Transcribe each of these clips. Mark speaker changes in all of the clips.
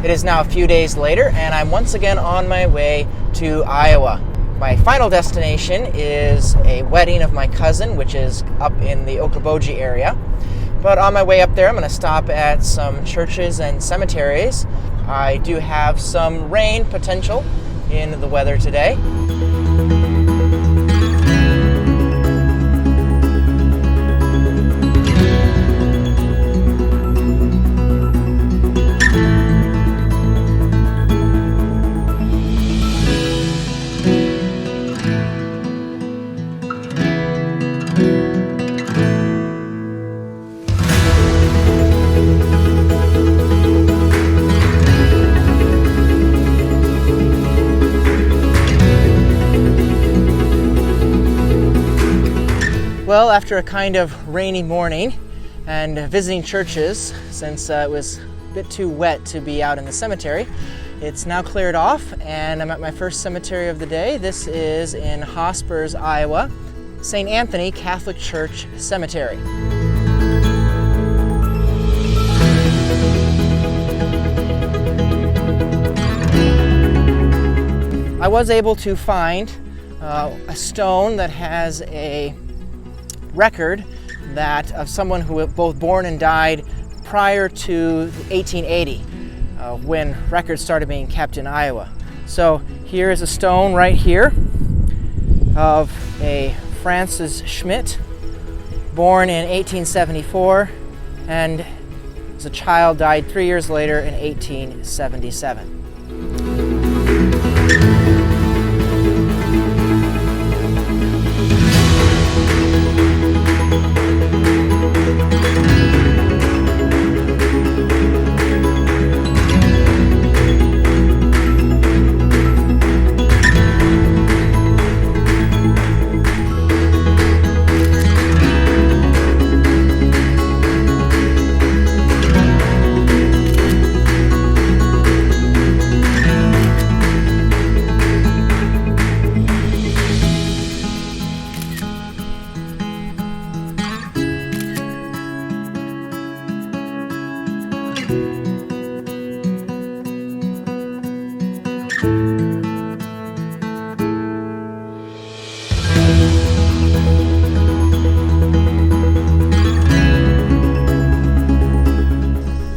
Speaker 1: It is now a few days later, and I'm once again on my way to Iowa. My final destination is a wedding of my cousin, which is up in the Okoboji area. But on my way up there, I'm going to stop at some churches and cemeteries. I do have some rain potential in the weather today. Well, after a kind of rainy morning and visiting churches, since it was a bit too wet to be out in the cemetery, it's now cleared off and I'm at my first cemetery of the day. This is in Hospers, Iowa, St. Anthony Catholic Church Cemetery. I was able to find a stone that has a record that of someone who was both born and died prior to 1880, when records started being kept in Iowa. So here is a stone right here of a Francis Schmidt, born in 1874, and as a child died 3 years later in 1877.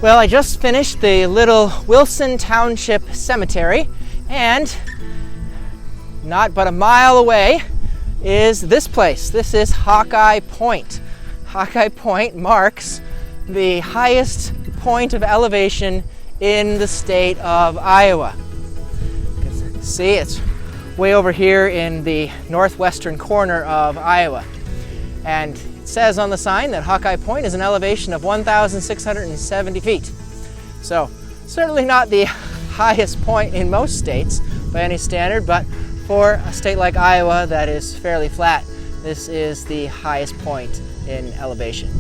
Speaker 1: Well, I just finished the little Wilson Township Cemetery, and not but a mile away is this place. This is Hawkeye Point. Hawkeye Point marks the highest point of elevation in the state of Iowa. You can see it's way over here in the northwestern corner of Iowa. And it says on the sign that Hawkeye Point is an elevation of 1,670 feet. So certainly not the highest point in most states by any standard, but for a state like Iowa that is fairly flat, this is the highest point in elevation.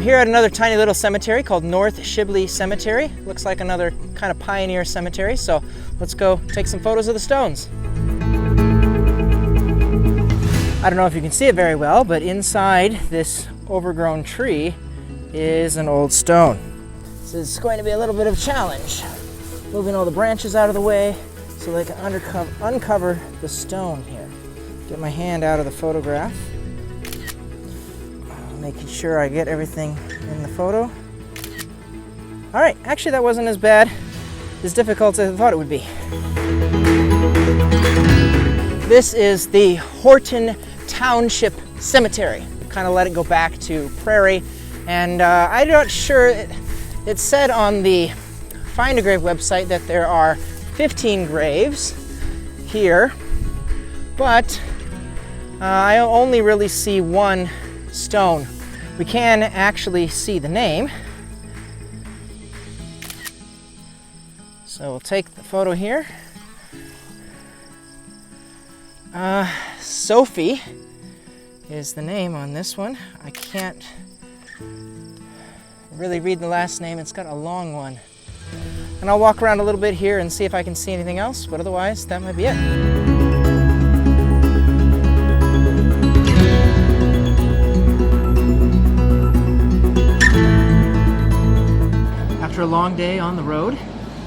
Speaker 1: Here at another tiny little cemetery called North Shibley Cemetery. Looks like another kind of pioneer cemetery, so let's go take some photos of the stones. I don't know if you can see it very well, but inside this overgrown tree is an old stone. This is going to be a little bit of a challenge, moving all the branches out of the way so they can uncover the stone here. Get my hand out of the photograph. Making sure I get everything in the photo. All right, actually that wasn't as bad, as difficult as I thought it would be. This is the Horton Township Cemetery. Kind of let it go back to prairie, and I'm not sure, it said on the Find a Grave website that there are 15 graves here, but I only really see one stone. We can actually see the name. So we'll take the photo here. Sophie is the name on this one. I can't really read the last name. It's got a long one. And I'll walk around a little bit here and see if I can see anything else, but otherwise that might be it. After a long day on the road,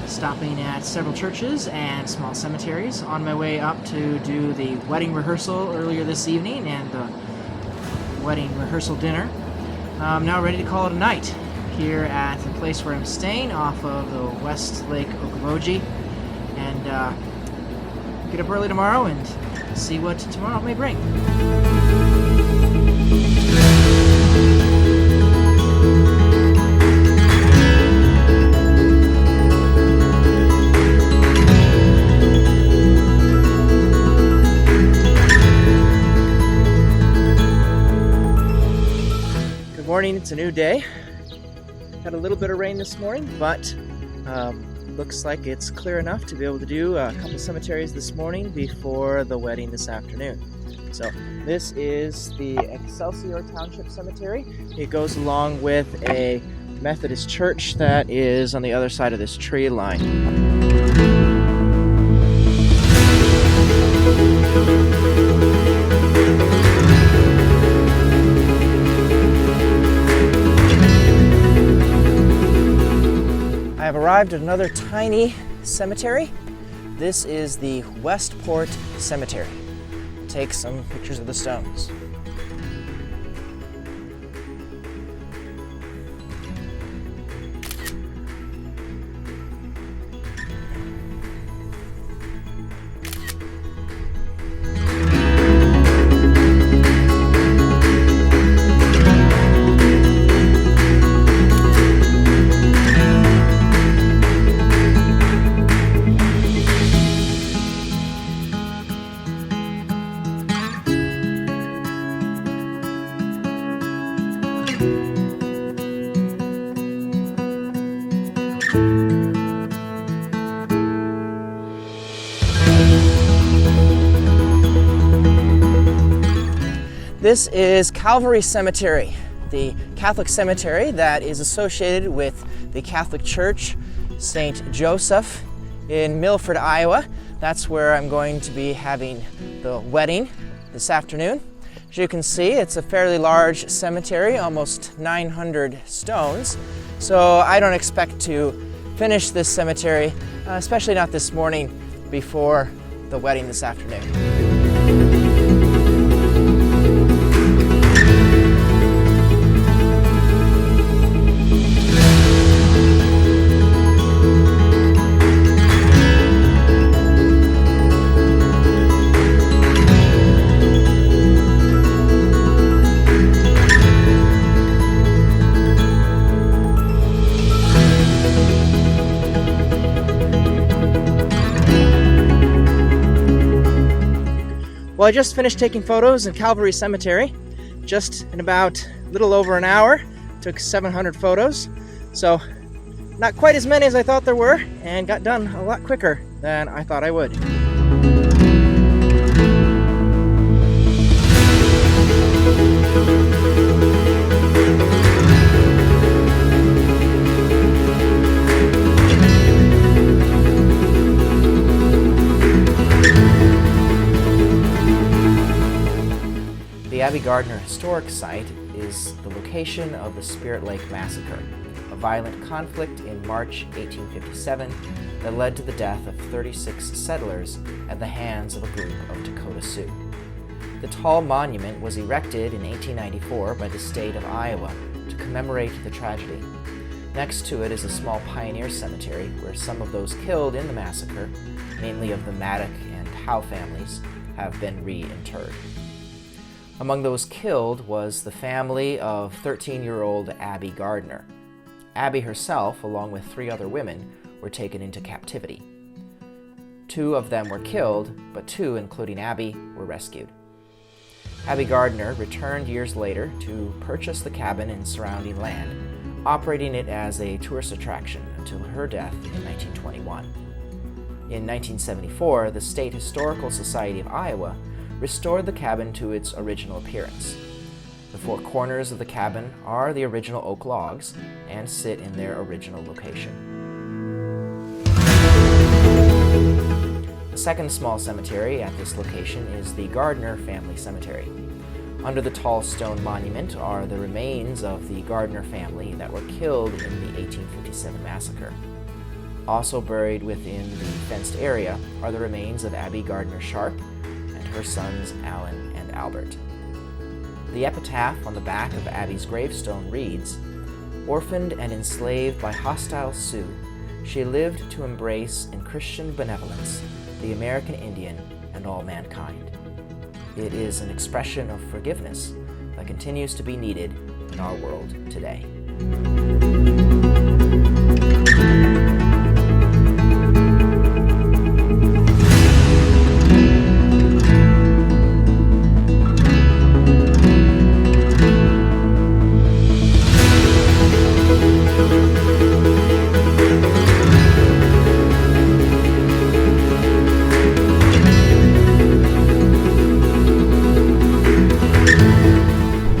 Speaker 1: stopping at several churches and small cemeteries, on my way up to do the wedding rehearsal earlier this evening and the wedding rehearsal dinner, I'm now ready to call it a night here at the place where I'm staying off of the West Lake Okoboji, and get up early tomorrow and see what tomorrow may bring. Good morning, it's a new day. Had a little bit of rain this morning, but looks like it's clear enough to be able to do a couple cemeteries this morning before the wedding this afternoon. So this is the Excelsior Township Cemetery. It goes along with a Methodist church that is on the other side of this tree line. I have arrived at another tiny cemetery. This is the Westport Cemetery. I'll take some pictures of the stones. This is Calvary Cemetery, the Catholic cemetery that is associated with the Catholic Church, St. Joseph in Milford, Iowa. That's where I'm going to be having the wedding this afternoon. As you can see, it's a fairly large cemetery, almost 900 stones. So I don't expect to finish this cemetery, especially not this morning, before the wedding this afternoon. Well, I just finished taking photos in Calvary Cemetery. Just in about a little over an hour. Took 700 photos. So not quite as many as I thought there were, and got done a lot quicker than I thought I would. The Abbey Gardner historic site is the location of the Spirit Lake Massacre, a violent conflict in March 1857 that led to the death of 36 settlers at the hands of a group of Dakota Sioux. The tall monument was erected in 1894 by the state of Iowa to commemorate the tragedy. Next to it is a small pioneer cemetery where some of those killed in the massacre, mainly of the Maddock and Howe families, have been reinterred. Among those killed was the family of 13-year-old Abby Gardner. Abby herself, along with 3 other women, were taken into captivity. 2 of them were killed, but 2, including Abby, were rescued. Abby Gardner returned years later to purchase the cabin and surrounding land, operating it as a tourist attraction until her death in 1921. In 1974, the State Historical Society of Iowa restored the cabin to its original appearance. The 4 corners of the cabin are the original oak logs and sit in their original location. The second small cemetery at this location is the Gardner Family Cemetery. Under the tall stone monument are the remains of the Gardner family that were killed in the 1857 massacre. Also buried within the fenced area are the remains of Abby Gardner Sharp and her sons Alan and Albert. The epitaph on the back of Abby's gravestone reads, "Orphaned and enslaved by hostile Sioux, she lived to embrace in Christian benevolence the American Indian and all mankind." It is an expression of forgiveness that continues to be needed in our world today.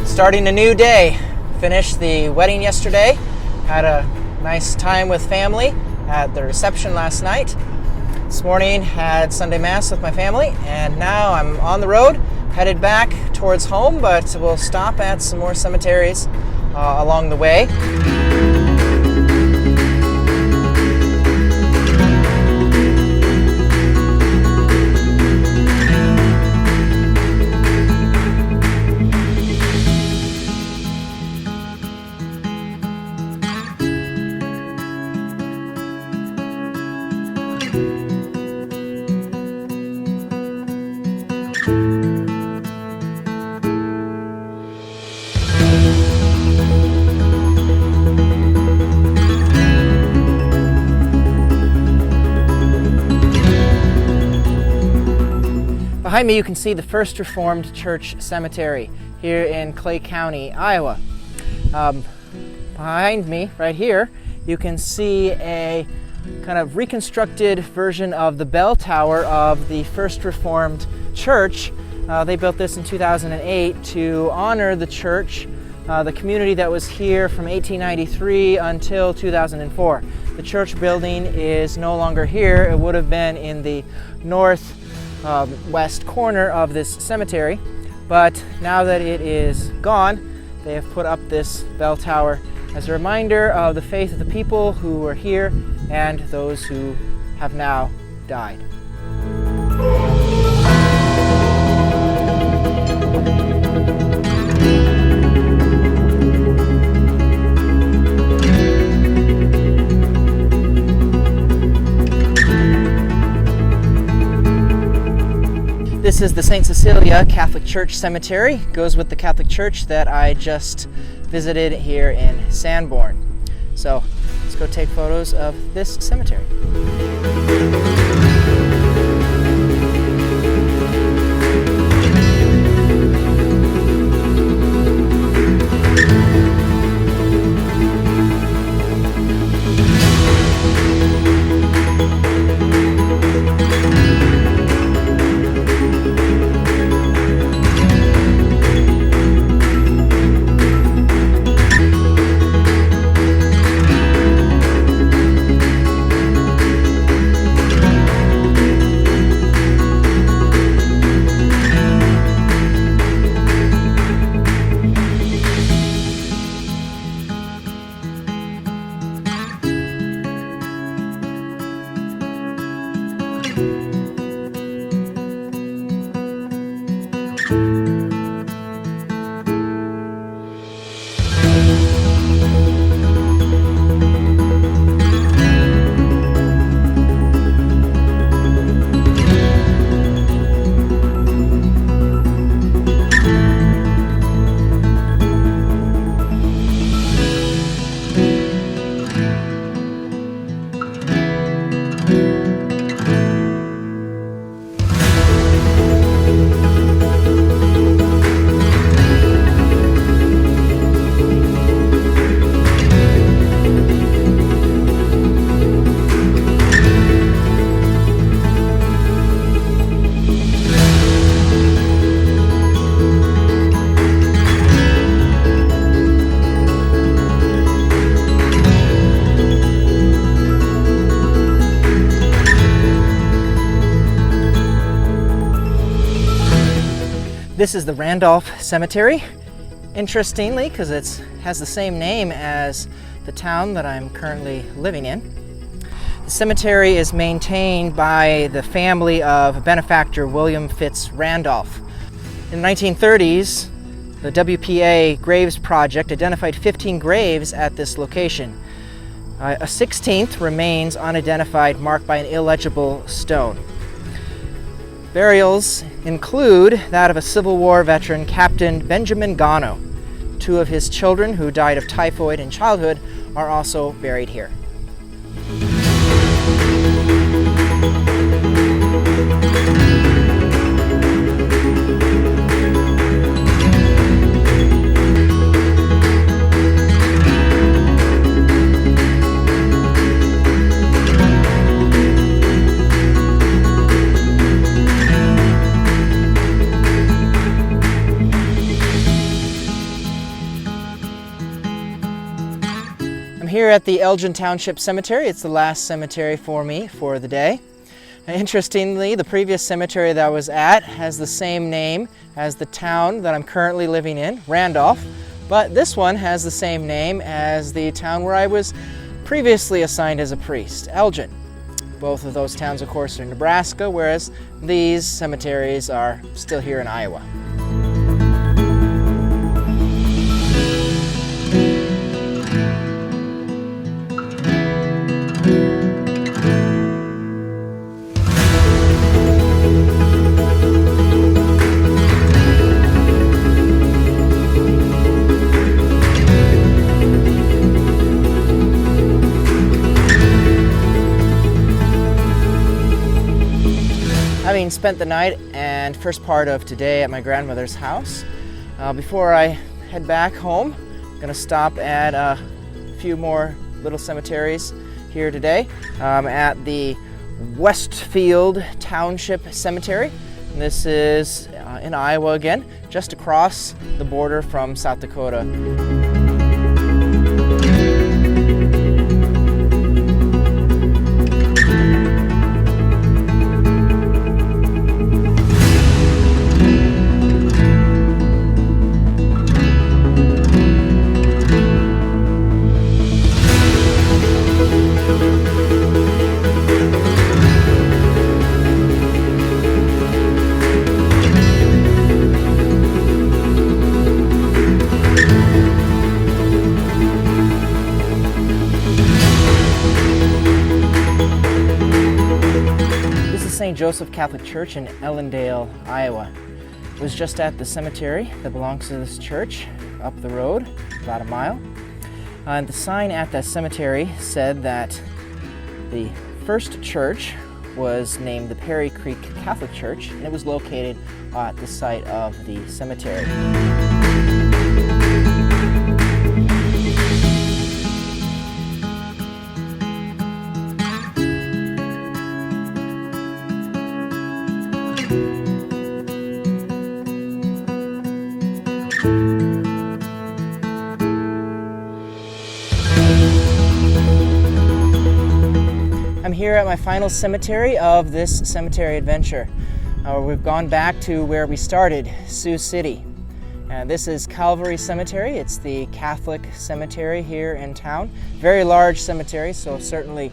Speaker 1: Starting a new day. Finished the wedding yesterday. Had a nice time with family at the reception last night. This morning had Sunday Mass with my family, and now I'm on the road, headed back towards home, but we'll stop at some more cemeteries along the way. Behind me you can see the First Reformed Church Cemetery here in Clay County, Iowa. Behind me, right here, you can see a kind of reconstructed version of the bell tower of the First Reformed Church. They built this in 2008 to honor the church, the community that was here from 1893 until 2004. The church building is no longer here. It would have been in the northwest corner of this cemetery, but now that it is gone, they have put up this bell tower as a reminder of the faith of the people who were here and those who have now died. This is the St. Cecilia Catholic Church Cemetery. It goes with the Catholic Church that I just visited here in Sanborn. So let's go take photos of this cemetery. This is the Randolph Cemetery. Interestingly, because it has the same name as the town that I'm currently living in. The cemetery is maintained by the family of benefactor William Fitz Randolph. In the 1930s, the WPA Graves Project identified 15 graves at this location. A 16th remains unidentified, marked by an illegible stone. Burials include that of a Civil War veteran, Captain Benjamin Gano. 2 of his children, who died of typhoid in childhood, are also buried here. Here at the Elgin Township Cemetery. It's the last cemetery for me for the day. Interestingly, the previous cemetery that I was at has the same name as the town that I'm currently living in, Randolph, but this one has the same name as the town where I was previously assigned as a priest, Elgin. Both of those towns, of course, are in Nebraska, whereas these cemeteries are still here in Iowa. Having spent the night and first part of today at my grandmother's house, before I head back home, I'm going to stop at a few more little cemeteries here today. At the Westfield Township Cemetery. And this is in Iowa again, just across the border from South Dakota. St. Joseph Catholic Church in Ellendale, Iowa. I was just at the cemetery that belongs to this church, up the road, about a mile. And the sign at that cemetery said that the first church was named the Perry Creek Catholic Church, and it was located at the site of the cemetery. I'm here at my final cemetery of this cemetery adventure. We've gone back to where we started, Sioux City. This is Calvary Cemetery. It's the Catholic cemetery here in town. Very large cemetery, so certainly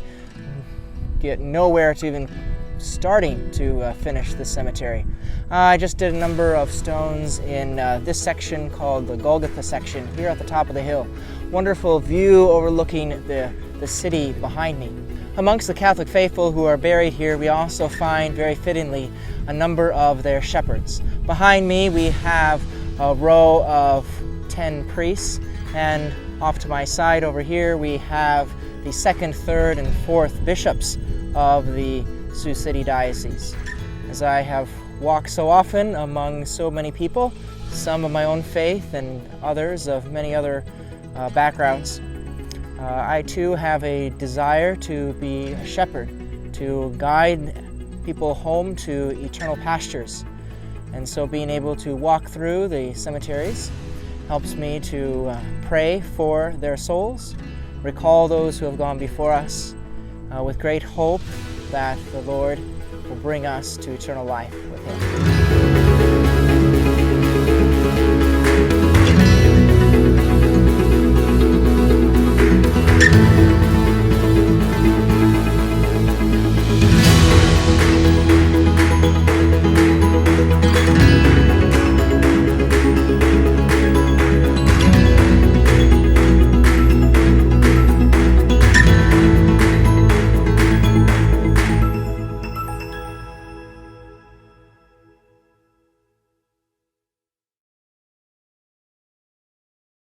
Speaker 1: get nowhere to even starting to finish the cemetery. I just did a number of stones in this section called the Golgotha section here at the top of the hill. Wonderful view overlooking the city behind me. Amongst the Catholic faithful who are buried here, we also find, very fittingly, a number of their shepherds. Behind me we have a row of 10 priests, and off to my side over here we have the 2nd, 3rd, and 4th bishops of the Sioux City Diocese. As I have walked so often among so many people, some of my own faith and others of many other backgrounds, I too have a desire to be a shepherd, to guide people home to eternal pastures. And so being able to walk through the cemeteries helps me to pray for their souls, recall those who have gone before us, with great hope that the Lord will bring us to eternal life with Him.